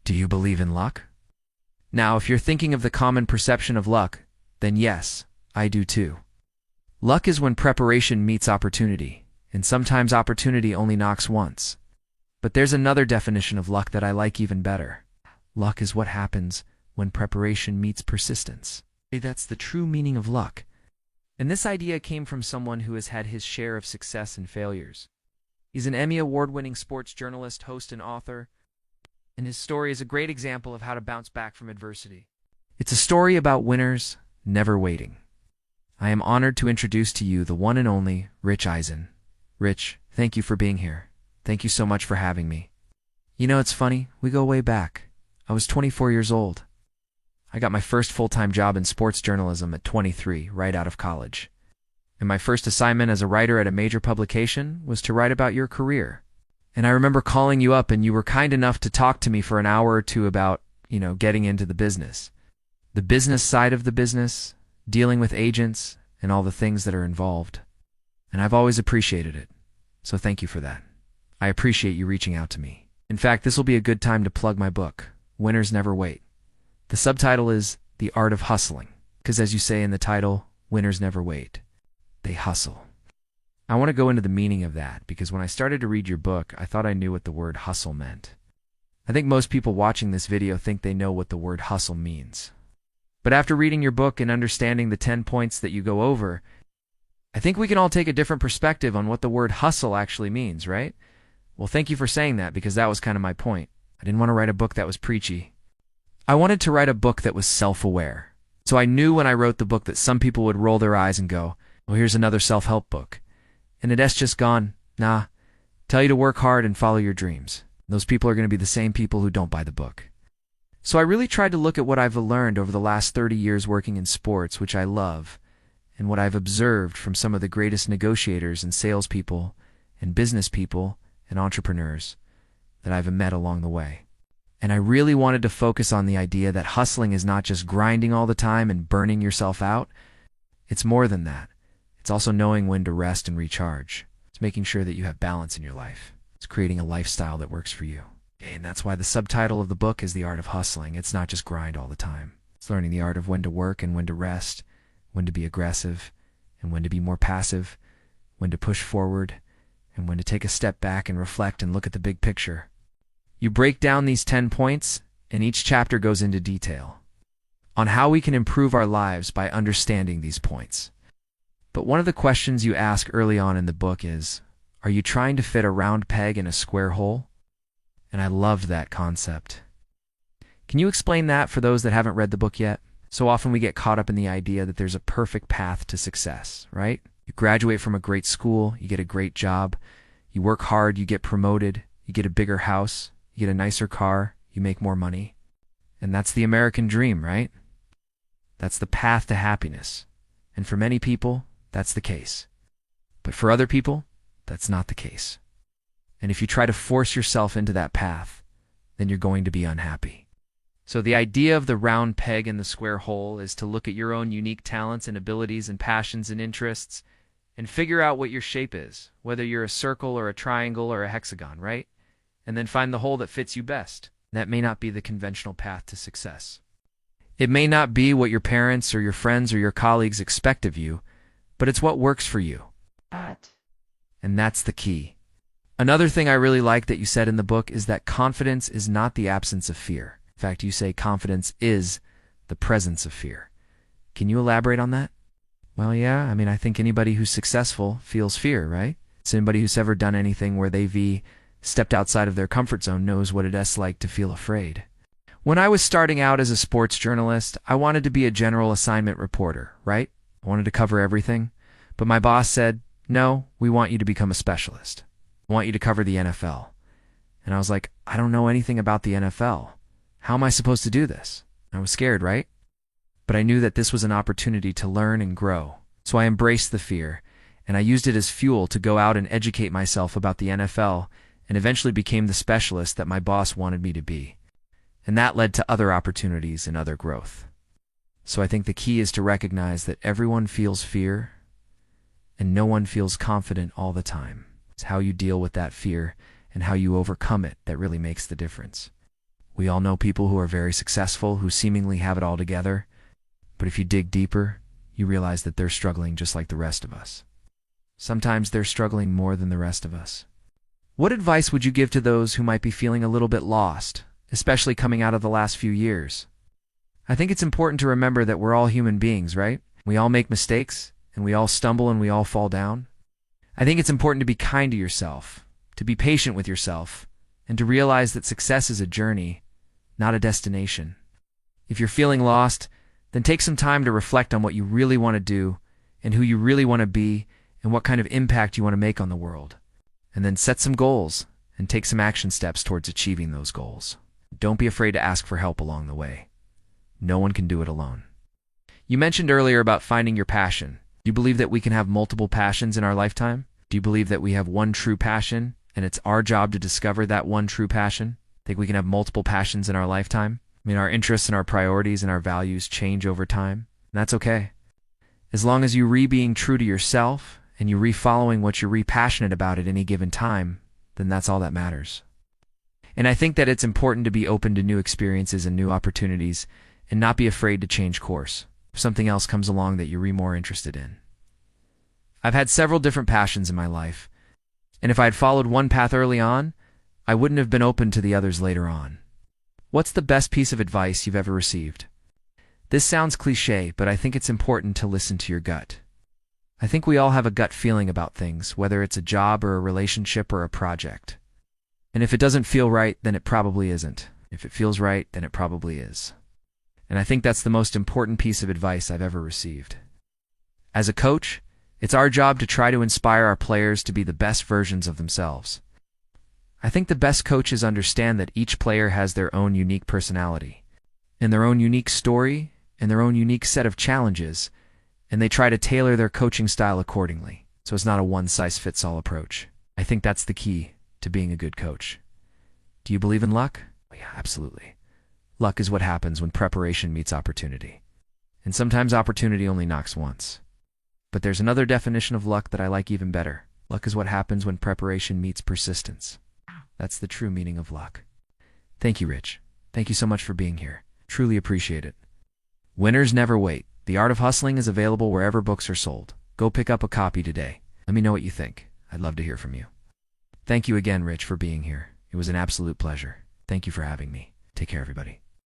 Do you believe in luck? Now, if you're thinking of the common perception of luck, then yes, I do too. Luck is when preparation meets opportunity, and sometimes opportunity only knocks once. But there's another definition of luck that I like even better. Luck is what happens when preparation meets persistence. That's the true meaning of luck. And this idea came from someone who has had his share of success and failures. He's an Emmy Award-winning sports journalist, host, and author, and his story is a great example of how to bounce back from adversity. It's a story about winners never waiting. I am honored to introduce to you the one and only Rich Eisen. Rich, thank you for being here. Thank you so much for having me. You know, it's funny, we go way back. I was 24 years old. I got my first full-time job in sports journalism at 23, right out of college. And my first assignment as a writer at a major publication was to write about your career. And I remember calling you up and you were kind enough to talk to me for an hour or two about, getting into the business. The business side of the business, dealing with agents, and all the things that are involved. And I've always appreciated it. So thank you for that. I appreciate you reaching out to me. In fact, this will be a good time to plug my book, Winners Never Wait. The subtitle is The Art of Hustling, because as you say in the title, winners never wait. They hustle. I want to go into the meaning of that because when I started to read your book, I thought I knew what the word hustle meant. I think most people watching this video think they know what the word hustle means. But after reading your book and understanding the 10 points that you go over, I think we can all take a different perspective on what the word hustle actually means, right? Well, thank you for saying that because that was kind of my point. I didn't want to write a book that was preachy. I wanted to write a book that was self-aware. So I knew when I wrote the book that some people would roll their eyes and go, well, here's another self-help book. And it has just gone, nah, tell you to work hard and follow your dreams. Those people are going to be the same people who don't buy the book. So I really tried to look at what I've learned over the last 30 years working in sports, which I love, and what I've observed from some of the greatest negotiators and salespeople and business people and entrepreneurs that I've met along the way. And I really wanted to focus on the idea that hustling is not just grinding all the time and burning yourself out. It's more than that. It's also knowing when to rest and recharge. It's making sure that you have balance in your life. It's creating a lifestyle that works for you. And that's why the subtitle of the book is The Art of Hustling. It's not just grind all the time. It's learning the art of when to work and when to rest, when to be aggressive and when to be more passive, when to push forward and when to take a step back and reflect and look at the big picture. You break down these 10 points, and each chapter goes into detail on how we can improve our lives by understanding these points. But one of the questions you ask early on in the book is, are you trying to fit a round peg in a square hole? And I love that concept. Can you explain that for those that haven't read the book yet? So often we get caught up in the idea that there's a perfect path to success, right? You graduate from a great school, you get a great job, you work hard, you get promoted, you get a bigger house, you get a nicer car, you make more money. And that's the American dream, right? That's the path to happiness. And for many people, that's the case. But for other people, that's not the case. And if you try to force yourself into that path, then you're going to be unhappy. So the idea of the round peg in the square hole is to look at your own unique talents and abilities and passions and interests and figure out what your shape is, whether you're a circle or a triangle or a hexagon, right? And then find the hole that fits you best. That may not be the conventional path to success. It may not be what your parents or your friends or your colleagues expect of you, but it's what works for you. And that's the key. Another thing I really like that you said in the book is that confidence is not the absence of fear. In fact, you say confidence is the presence of fear. Can you elaborate on that? Well, yeah, I think anybody who's successful feels fear, right? It's anybody who's ever done anything where they've stepped outside of their comfort zone knows what it's like to feel afraid. When I was starting out as a sports journalist, I wanted to be a general assignment reporter, right? I wanted to cover everything. But my boss said, no, we want you to become a specialist. We want you to cover the NFL. And I was like, I don't know anything about the NFL. How am I supposed to do this? I was scared, right? But I knew that this was an opportunity to learn and grow. So I embraced the fear, and I used it as fuel to go out and educate myself about the NFL and eventually became the specialist that my boss wanted me to be. And that led to other opportunities and other growth. So I think the key is to recognize that everyone feels fear and no one feels confident all the time. It's how you deal with that fear and how you overcome it that really makes the difference. We all know people who are very successful, who seemingly have it all together, but if you dig deeper, you realize that they're struggling just like the rest of us. Sometimes they're struggling more than the rest of us. What advice would you give to those who might be feeling a little bit lost, especially coming out of the last few years? I think it's important to remember that we're all human beings, right? We all make mistakes, and we all stumble and we all fall down. I think it's important to be kind to yourself, to be patient with yourself, and to realize that success is a journey, not a destination. If you're feeling lost, then take some time to reflect on what you really want to do and who you really want to be and what kind of impact you want to make on the world. And then set some goals and take some action steps towards achieving those goals. Don't be afraid to ask for help along the way. No one can do it alone. You mentioned earlier about finding your passion. Do you believe that we can have multiple passions in our lifetime? Do you believe that we have one true passion and it's our job to discover that one true passion? Think we can have multiple passions in our lifetime? I mean, our interests and our priorities and our values change over time, and that's okay. As long as you being true to yourself and you following what you're passionate about at any given time, then that's all that matters. And I think that it's important to be open to new experiences and new opportunities and not be afraid to change course if something else comes along that you're more interested in. I've had several different passions in my life, and if I had followed one path early on, I wouldn't have been open to the others later on. What's the best piece of advice you've ever received? This sounds cliché, but I think it's important to listen to your gut. I think we all have a gut feeling about things, whether it's a job or a relationship or a project. And if it doesn't feel right, then it probably isn't. If it feels right, then it probably is. And I think that's the most important piece of advice I've ever received. As a coach, it's our job to try to inspire our players to be the best versions of themselves. I think the best coaches understand that each player has their own unique personality, and their own unique story, and their own unique set of challenges, and they try to tailor their coaching style accordingly, so it's not a one-size-fits-all approach. I think that's the key to being a good coach. Do you believe in luck? Oh, yeah, absolutely. Luck is what happens when preparation meets opportunity. And sometimes opportunity only knocks once. But there's another definition of luck that I like even better. Luck is what happens when preparation meets persistence. That's the true meaning of luck. Thank you, Rich. Thank you so much for being here. Truly appreciate it. Winners never wait. The Art of Hustling is available wherever books are sold. Go pick up a copy today. Let me know what you think. I'd love to hear from you. Thank you again, Rich, for being here. It was an absolute pleasure. Thank you for having me. Take care, everybody.